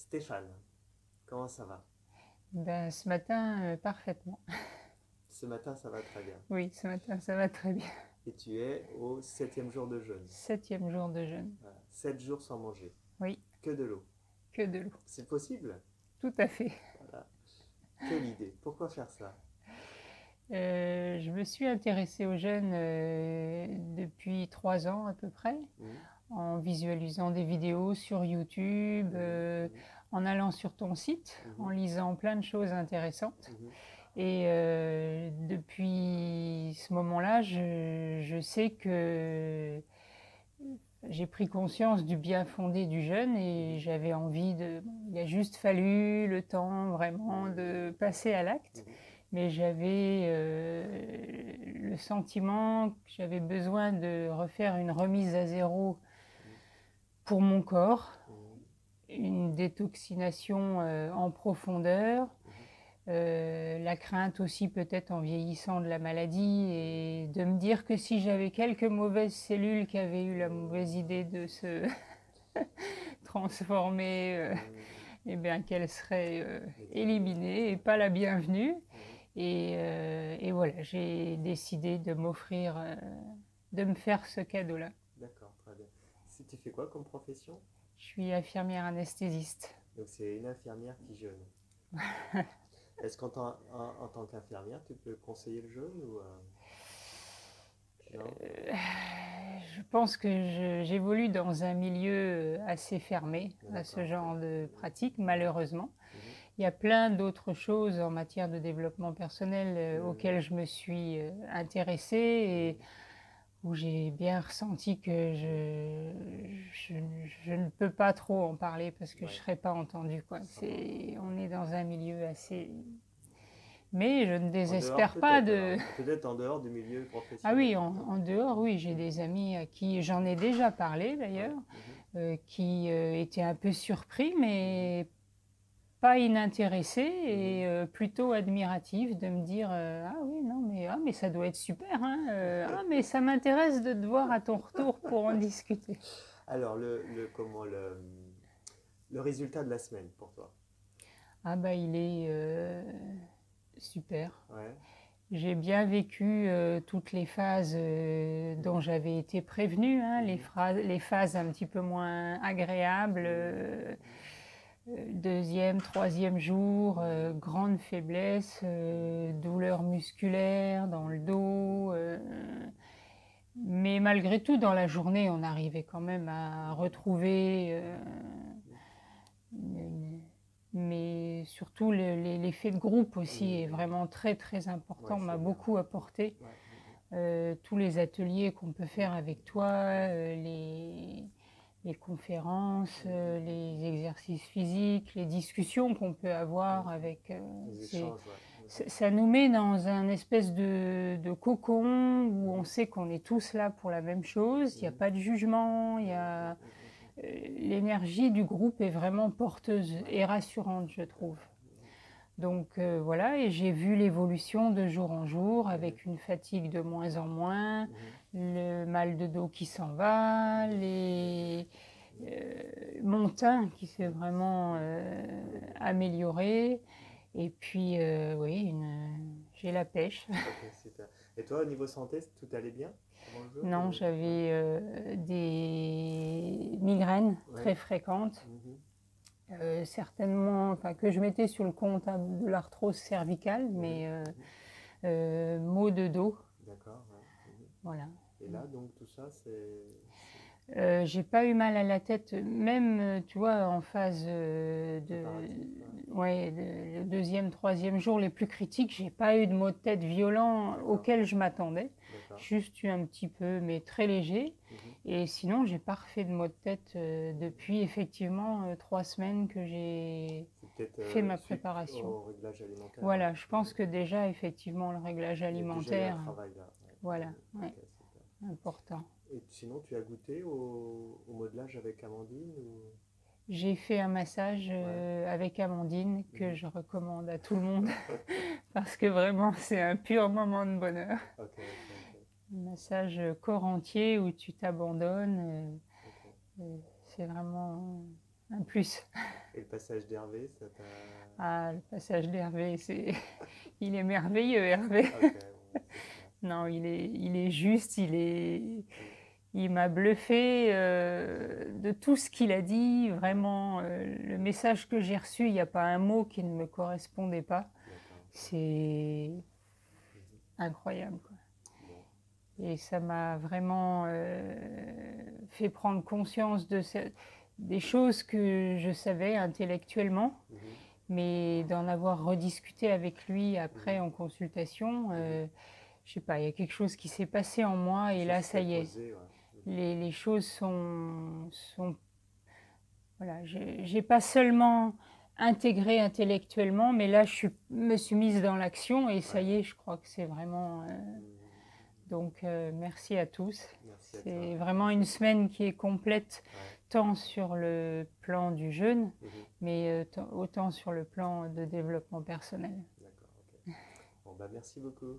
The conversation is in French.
Stéphane, comment ça va? Ben, ce matin, parfaitement. Ce matin, ça va très bien. Oui, ce matin, ça va très bien. Et tu es au septième jour de jeûne. 7e jour de jeûne. Voilà. 7 jours sans manger. Oui, Que de l'eau. que de l'eau. C'est possible? Tout à fait. Voilà. Quelle idée. Pourquoi faire ça? Je me suis intéressée au jeûne depuis 3 ans à peu près, Mhm, en visualisant des vidéos sur YouTube, mhm, en allant sur ton site, en mhm, lisant plein de choses intéressantes. mhm, Et depuis ce moment-là, je sais que j'ai pris conscience du bien fondé du jeûne et mhm, j'avais envie de... Il a juste fallu le temps vraiment de passer à l'acte, mhm, mais j'avais le sentiment que j'avais besoin de refaire une remise à zéro pour mon corps, mhm, une détoxination en profondeur, mhm, la crainte aussi peut-être en vieillissant de la maladie et de me dire que si j'avais quelques mauvaises cellules qui avaient eu la mauvaise idée de se transformer, mhm, eh bien qu'elle serait éliminée. éliminée et pas la bienvenue. Mhm. Et voilà, j'ai décidé de m'offrir, de me faire ce cadeau-là. D'accord, très bien. Si tu fais quoi comme profession? Je suis infirmière anesthésiste. Donc c'est une infirmière qui jeûne. Est-ce qu'en tant qu'infirmière, tu peux conseiller le jeûne ou non? Je pense que j'évolue dans un milieu assez fermé à ce D'accord. genre de pratique, malheureusement. Mhm, Il y a plein d'autres choses en matière de développement personnel mhm, auxquelles je me suis intéressée et mhm, où j'ai bien ressenti que je, je ne peux pas trop en parler parce que je ne ouais, serais pas entendue, quoi. ça va entendu. On est dans un milieu assez... Mais je ne En dehors désespère pas peut-être de... alors. Peut-être en dehors du milieu Ah oui, professionnel. en dehors, oui, j'ai des amis à qui j'en ai déjà parlé Ouais. d'ailleurs, Mhm, qui étaient un peu surpris, mhm, mais pas inintéressés mhm. et plutôt admiratifs de me dire ah oui, non, mais ça doit être super, hein, ah, mais ça m'intéresse de te voir à ton retour pour en discuter. Alors comment le résultat de la semaine pour toi? Ah bah il est super. Ouais. J'ai bien vécu toutes les phases dont Mhm, j'avais été prévenue, hein, mhm, les phases un petit peu moins agréables, mhm, deuxième, troisième jour, mhm, grande faiblesse, mhm, douleur musculaire dans le mhm, dos. mhm, Mais malgré tout, dans la journée, on arrivait quand même à mhm, retrouver mhm, mais surtout l'effet de groupe aussi est mhm. vraiment très très Ouais, important, m'a c'est bien. beaucoup apporté. Ouais. Tous les ateliers qu'on peut Mhm, faire avec toi, les conférences, mhm, les exercices physiques, les discussions qu'on peut mhm, avoir mhm. avec... Les échanges, ouais. Mhm, ça nous met dans un espèce de cocon où on mhm, sait qu'on est tous là pour la même chose, il n'y a mhm, pas de jugement, il y mhm, a... mhm, mhm. l'énergie du groupe est vraiment porteuse Ouais, et rassurante, je ouais. trouve. Donc voilà, et j'ai vu l'évolution de jour en jour Mhm, avec une fatigue de moins en moins, mhm, le mal de dos qui s'en va, mhm, mon teint qui s'est mhm, vraiment amélioré. amélioré. Et puis oui, j'ai la pêche. Ok, super. Et toi, au niveau santé, tout allait bien avant le jeûne Non, ou... Ouais. j'avais des migraines Ouais. très fréquentes. Mhm, Certainement, enfin, que je mettais sur le compte hein, de l'arthrose cervicale, mhm, mais mhm. maux de dos, D'accord, ouais. Mhm. voilà. Et là, donc, tout ça, J'ai pas eu mal à la tête, même, tu vois, en phase préparatif, ouais. ouais, le deuxième, troisième jour les plus critiques, j'ai pas eu de maux de tête violents D'accord, auxquels je m'attendais. d'accord. Juste eu un petit peu, mais très léger. Mhm, Et sinon, j'ai pas refait de maux de tête depuis effectivement 3 semaines que j'ai c'est peut-être fait ma suite préparation. au réglage alimentaire, ouais. Voilà, je pense que déjà, effectivement, le réglage Il y a déjà eu un alimentaire, travail là. Ouais. voilà, Mhm, ouais, ok, super. important. Et sinon, tu as goûté au modelage avec Amandine ou... J'ai fait un massage Ouais. avec Amandine que Mhm. je recommande à tout le monde parce que vraiment, c'est un pur moment de bonheur. Ok, ok, ok. Un massage corps entier où tu t'abandonnes, Ok. c'est vraiment... un plus. Et le passage d'Hervé, ça t'a... Ah, le passage d'Hervé, il est merveilleux, Hervé. Ok, bon, c'est clair. Non, il est juste, Mm. il m'a bluffé de tout ce qu'il a dit. Vraiment, le message que j'ai reçu, il n'y a pas un mot qui ne me correspondait pas. D'accord. C'est Mhm. incroyable, quoi. Bon. Et ça m'a vraiment fait prendre conscience des choses que je savais intellectuellement, Mhm. mais d'en avoir rediscuté avec lui après Mhm. en consultation. Je sais pas, il y a quelque chose qui s'est passé en moi et Quelque là, chose ça s'est y est. posé, ouais. Mhm. Les choses voilà, j'ai pas seulement intégré intellectuellement, mais là, me suis mise dans l'action et ça Ouais. y est, je crois que c'est vraiment. Mhm. Donc, merci à tous. Merci à toi. C'est vraiment une semaine qui est complète, Ouais. tant sur le plan du jeûne, Mhm. mais autant sur le plan de développement personnel. D'accord, ok. Bon, bah merci beaucoup.